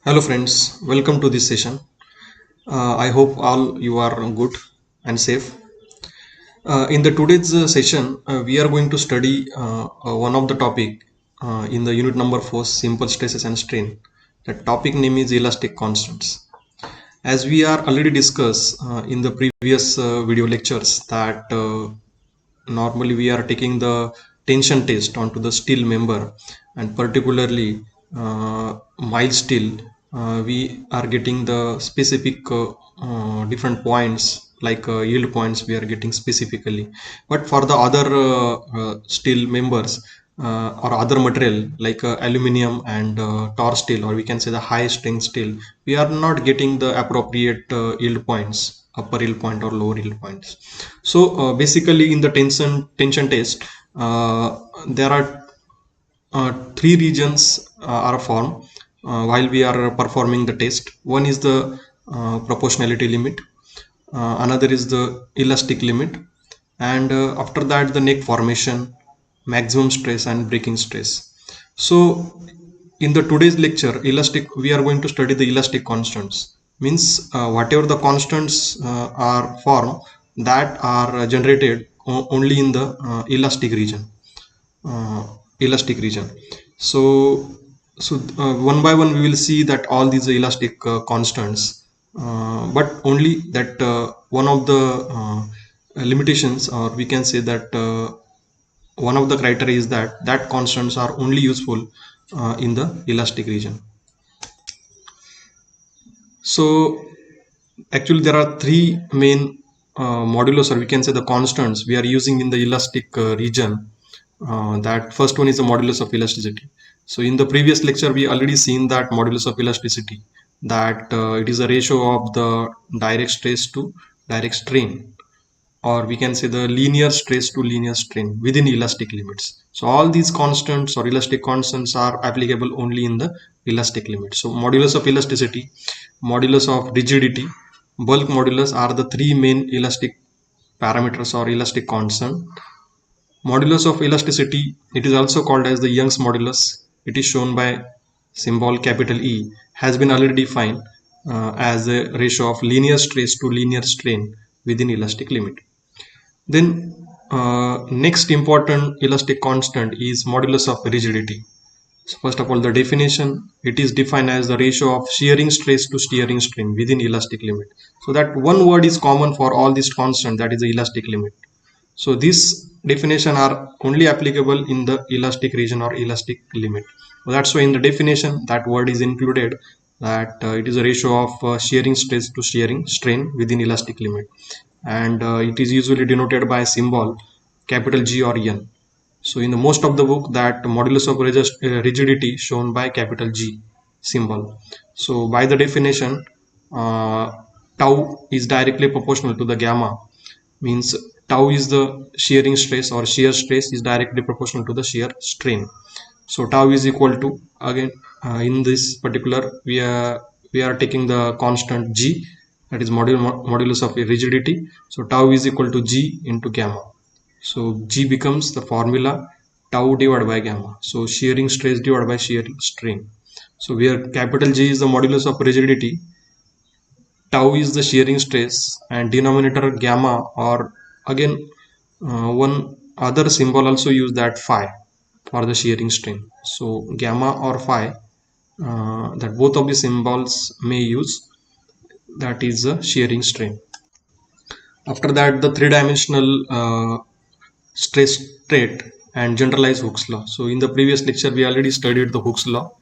Hello friends, welcome to this session. I hope all you are good and safe. In the today's session, we are going to study one of the topic in the unit number 4, simple stresses and strain. The topic name is elastic constants. As we are already discussed in the previous video lectures that normally we are taking the tension test onto the steel member, and particularly mild steel, we are getting the specific different points like yield points we are getting specifically. But for the other steel members or other material like aluminum and tar steel, or we can say the high strength steel, we are not getting the appropriate yield points, upper yield point or lower yield points. So basically in the tension test, there are three regions are formed while we are performing the test. One is the proportionality limit, another is the elastic limit, and after that the neck formation, maximum stress and breaking stress. So in the today's lecture elastic, we are going to study the elastic constants. Means whatever the constants are formed, that are generated only in the uh, elastic region. So one by one we will see that all these elastic constants, but only that one of the limitations, or we can say that one of the criteria is that constants are only useful in the elastic region. So actually there are three main modulus, or we can say the constants we are using in the elastic region. That first one is the modulus of elasticity. So in the previous lecture we already seen that modulus of elasticity, that it is a ratio of the direct stress to direct strain, or we can say the linear stress to linear strain within elastic limits. So all these constants or elastic constants are applicable only in the elastic limits. So modulus of elasticity, modulus of rigidity, bulk modulus are the three main elastic parameters or elastic constant. Modulus of elasticity, it is also called as the Young's modulus. It is shown by symbol capital E, has been already defined as a ratio of linear stress to linear strain within elastic limit. Then next important elastic constant is modulus of rigidity. So first of all, the definition, it is defined as the ratio of shearing stress to shearing strain within elastic limit. So that one word is common for all these constants, that is the elastic limit. So this definition are only applicable in the elastic region or elastic limit. So that's why in the definition that word is included, that it is a ratio of shearing stress to shearing strain within elastic limit, and it is usually denoted by a symbol capital G or N. So in the most of the book, that modulus of rigidity shown by capital G symbol. So by the definition, uh, tau is directly proportional to the gamma. Means tau is the shearing stress, or shear stress is directly proportional to the shear strain. So tau is equal to, again in this particular, we are taking the constant G, that is modulus of rigidity. So tau is equal to G into gamma. So G becomes the formula tau divided by gamma. So shearing stress divided by shearing strain. So where capital G is the modulus of rigidity, tau is the shearing stress, and denominator gamma, or again one other symbol also use that phi for the shearing strain. So gamma or phi, that both of the symbols may use, that is the shearing strain. After that, the three-dimensional stress trait and generalized Hooke's law. So in the previous lecture we already studied the Hooke's law.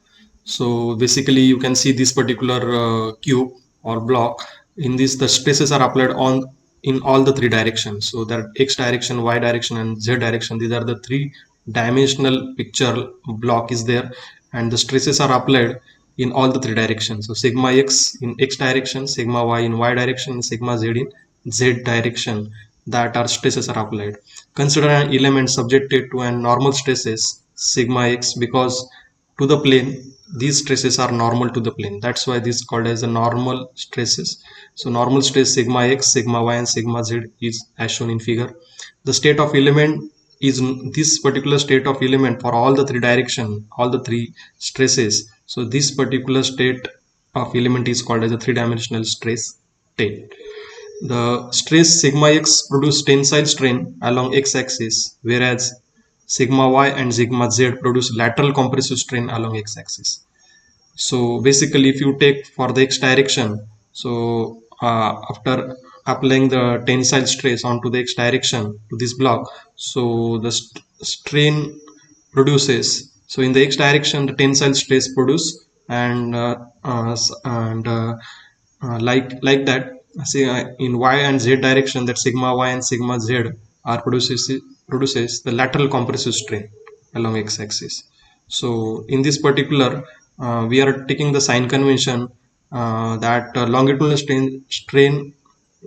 So basically you can see this particular cube or block. In this, the stresses are applied on in all the three directions. So that x direction, y direction and z direction, these are the three dimensional picture block is there, and the stresses are applied in all the three directions. So sigma x in x direction, sigma y in y direction, sigma z in z direction, that are stresses are applied. Consider an element subjected to an normal stresses sigma x, because to the plane these stresses are normal to the plane. That's why this is called as the normal stresses. So normal stress sigma x, sigma y and sigma z is as shown in figure. The state of element is this particular state of element for all the three direction, all the three stresses. So this particular state of element is called as a three-dimensional stress state. The stress sigma x produce tensile strain along x-axis, whereas sigma y and sigma z produce lateral compressive strain along x-axis. So basically, if you take for the x direction, so after applying the tensile stress onto the x direction to this block, so the strain produces. So in the x direction, the tensile stress produce, and like that. See, in y and z direction, that sigma y and sigma z are produces the lateral compressive strain along x-axis. So in this particular, we are taking the sign convention that longitudinal strain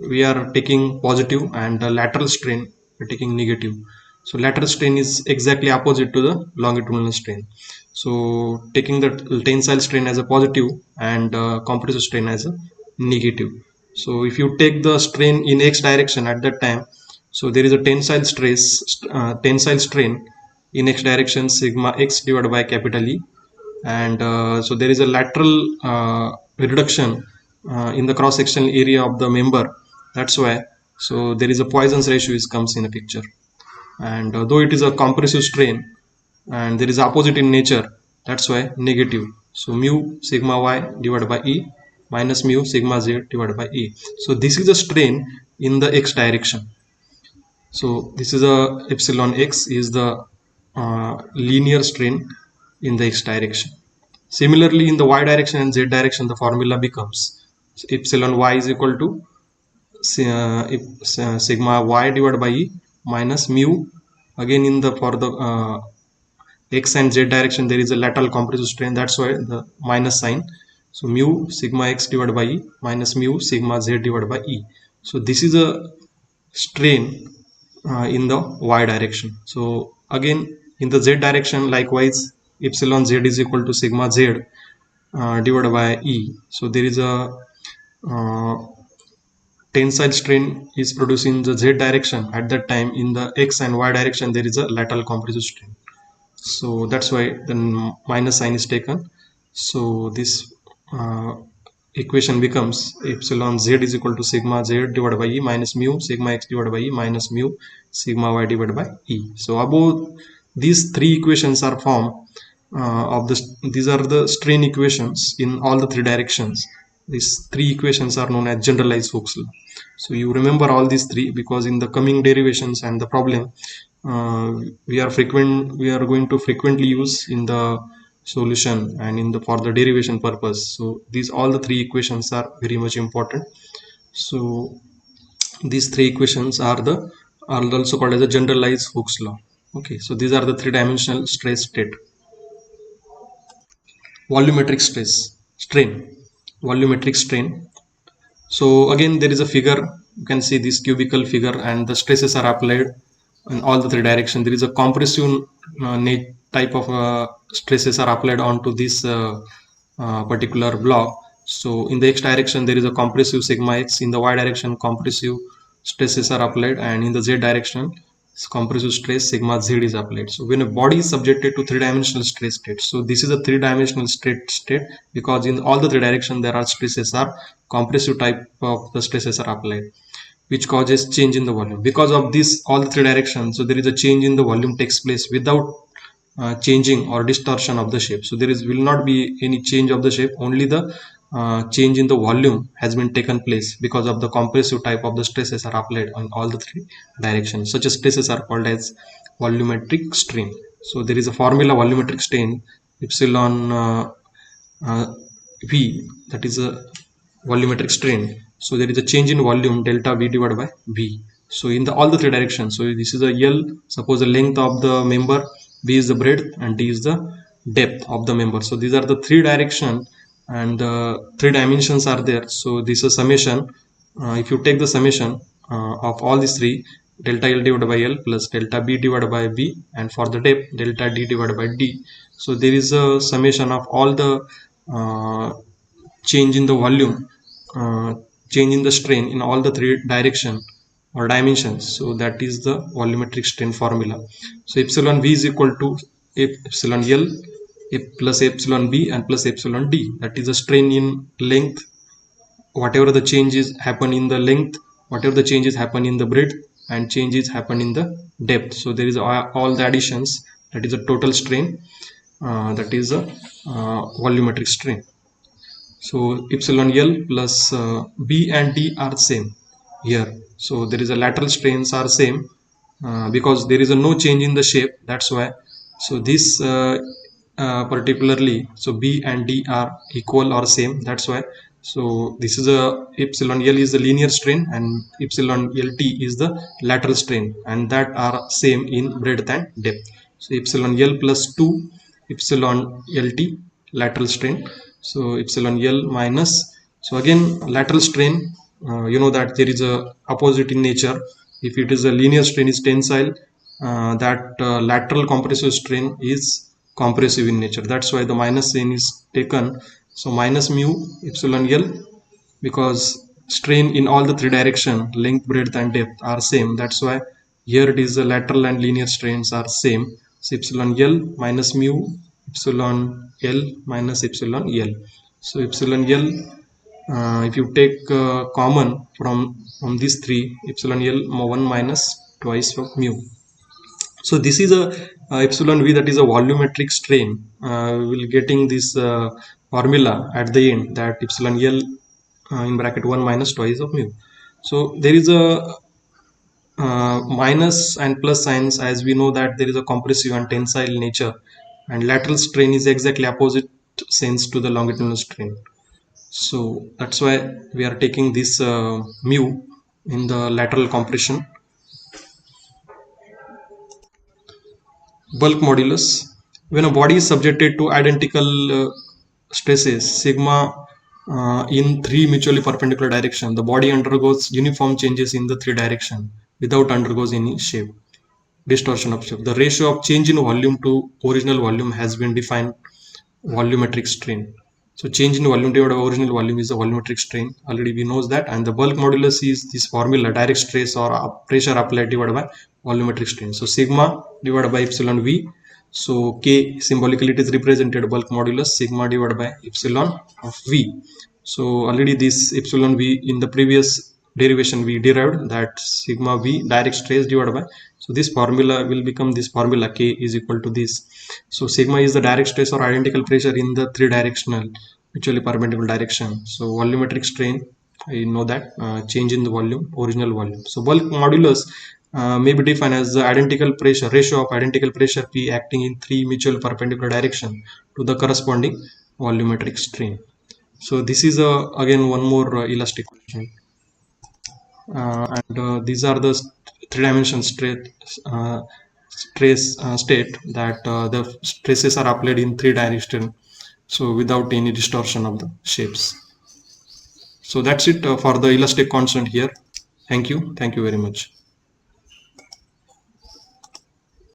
we are taking positive, and the lateral strain we are taking negative. So lateral strain is exactly opposite to the longitudinal strain. So taking the tensile strain as a positive and compressive strain as a negative. So if you take the strain in x direction at that time, so there is a tensile strain in x direction sigma x divided by capital E, and so there is a lateral reduction in the cross sectional area of the member. That's why, so there is a Poisson's ratio comes in a picture, and though it is a compressive strain and there is opposite in nature, that's why negative. So mu sigma y divided by E minus mu sigma z divided by E. So this is a strain in the x direction. So this is a epsilon x is the linear strain in the x direction. Similarly, in the y direction and z direction, the formula becomes epsilon y is equal to sigma y divided by E minus mu. Again, in the for the x and z direction, there is a lateral compressive strain. That's why the minus sign. So mu sigma x divided by E minus mu sigma z divided by E. So this is a strain in the y direction. So again, in the z direction, likewise, epsilon z is equal to sigma z divided by E. So there is a tensile strain is produced in the z direction. At that time, in the x and y direction, there is a lateral compressive strain. So that's why the minus sign is taken. So this equation becomes epsilon z is equal to sigma z divided by E minus mu sigma x divided by E minus mu sigma y divided by E. So above these three equations are formed of this. These are the strain equations in all the three directions. These three equations are known as generalized Hooke's law. So you remember all these three, because in the coming derivations and the problem, we are going to frequently use in the solution and in the for the derivation purpose. So these all the three equations are very much important. So these three equations are also called as a generalized Hooke's law. Okay, so these are the three-dimensional stress state. Volumetric volumetric strain. So again, there is a figure. You can see this cubical figure, and the stresses are applied in all the three directions. There is a compressive type of stresses are applied onto this particular block. So in the x direction, there is a compressive sigma x. In the y direction, compressive stresses are applied, and in the z direction, compressive stress sigma z is applied. So when a body is subjected to three-dimensional stress state, so this is a three-dimensional state because in all the three directions there are stresses are compressive type of the stresses are applied, which causes change in the volume. Because of this all the three directions, so there is a change in the volume takes place without changing or distortion of the shape. So there will not be any change of the shape, only the change in the volume has been taken place because of the compressive type of the stresses are applied on all the three directions. Such stresses are called as volumetric strain. So there is a formula volumetric strain epsilon V, that is a volumetric strain. So there is a change in volume delta V divided by V. So in all the three directions, so this is a L, suppose the length of the member, V is the breadth, and D is the depth of the member. So these are the three direction and the three dimensions are there. So this is summation. If you take the summation of all these three, delta L divided by L plus delta B divided by B, and for the depth delta D divided by D. So there is a summation of all the change in the volume, change in the strain in all the three direction or dimensions. So that is the volumetric strain formula. So epsilon V is equal to epsilon L plus epsilon b and plus epsilon d. That is a strain in length. Whatever the changes happen in the length, whatever the changes happen in the breadth, and changes happen in the depth. So there is all the additions. That is a total strain. That is a volumetric strain. So epsilon L plus B and D are same here. So there is a lateral strains are same because there is a no change in the shape. That's why. So this particularly, so B and D are equal or same. That's why. So this is a epsilon L is the linear strain and epsilon LT is the lateral strain, and that are same in breadth and depth. So epsilon L plus 2 epsilon LT lateral strain. So epsilon L minus, so again lateral strain, you know that there is a opposite in nature. If it is a linear strain is tensile, that lateral compressive strain is compressive in nature. That's why the minus sign is taken. So minus mu epsilon L, because strain in all the three direction, length, breadth and depth are same. That's why here it is the lateral and linear strains are same. So epsilon L minus mu epsilon L minus epsilon L. So epsilon L, if you take common from these three, epsilon L 1 minus twice of mu. So this is a epsilon V, that is a volumetric strain. We will getting this formula at the end, that epsilon L in bracket 1 minus twice of mu. So there is a minus and plus signs, as we know that there is a compressive and tensile nature, and lateral strain is exactly opposite sense to the longitudinal strain. So that's why we are taking this mu in the lateral compression. Bulk modulus. When a body is subjected to identical stresses sigma in three mutually perpendicular direction, the body undergoes uniform changes in the three direction without undergoes any shape distortion of shape. The ratio of change in volume to original volume has been defined volumetric strain. So change in volume divided by original volume is the volumetric strain. Already we knows that, and the bulk modulus is this formula, direct stress or pressure applied divided by volumetric strain. So sigma divided by epsilon V. So K symbolically it is represented bulk modulus sigma divided by epsilon of V. So already this epsilon V in the previous derivation we derived that sigma V direct stress divided by, so this formula will become this formula K is equal to this. So sigma is the direct stress or identical pressure in the three directional mutually perpendicular direction. So volumetric strain, I know that change in the volume, original volume. So bulk modulus may be defined as the identical pressure ratio of identical pressure P acting in three mutual perpendicular direction to the corresponding volumetric strain. So this is again one more elastic question, and these are the three-dimensional state that the stresses are applied in three direction, so without any distortion of the shapes. So that's it for the elastic constant here. Thank you very much.